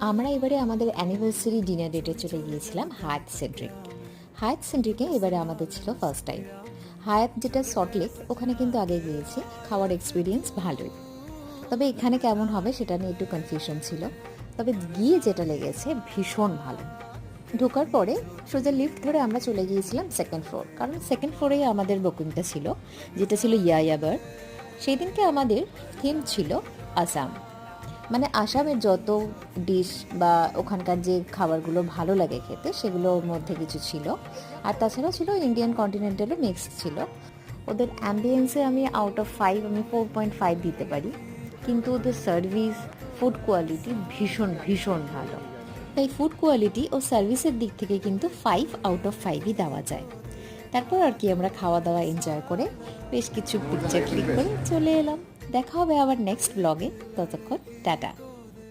আমরা এবারে আমাদের অ্যানিভার্সারি ডিনার ডেটে চলে গিয়েছিলাম হায়াত সেন্ট্রিক। হায়াত সেন্ট্রিকে এবারে আমাদের ছিল ফার্স্ট টাইম। হায়াত যেটা সল্টলেক, ওখানে কিন্তু আগে গিয়েছি, খাওয়ার এক্সপিরিয়েন্স ভালোই। তবে এখানে কেমন হবে সেটা নিয়ে একটু কনফিউশন ছিল। তবে গিয়ে যেটা লেগেছে ভীষণ ভালো। ঢোকার পরে সোজা লিফট ধরে আমরা চলে গিয়েছিলাম সেকেন্ড ফ্লোর, কারণ সেকেন্ড ফ্লোরেই আমাদের বুকিংটা ছিল, যেটা ছিল ইয়ায়াবার। সেই দিনকে আমাদের থিম ছিল আসাম, মানে আসামের যত ডিশ বা ওখানকার যে খাবারগুলো ভালো লাগে খেতে সেগুলোর মধ্যে কিছু ছিল। আর তাছাড়া ছিল ইন্ডিয়ান কন্টিনেন্টালও মিক্স ছিল। ওদের অ্যাম্বিয়েন্সে আমি আউট অফ 5 আমি 4.5 দিতে পারি, কিন্তু ওদের সার্ভিস, ফুড কোয়ালিটি ভীষণ ভীষণ ভালো। তাই ফুড কোয়ালিটি ও সার্ভিসের দিক থেকে কিন্তু 5 আউট অফ 5ই দেওয়া যায়। তারপর আর কি আমরা খাওয়া দাওয়া এনজয় করে বেশ কিছু পিকচার ক্লিক করে চলে এলাম। দেখা হবে আবার নেক্সট ব্লগে। ততক্ষণ টাটা।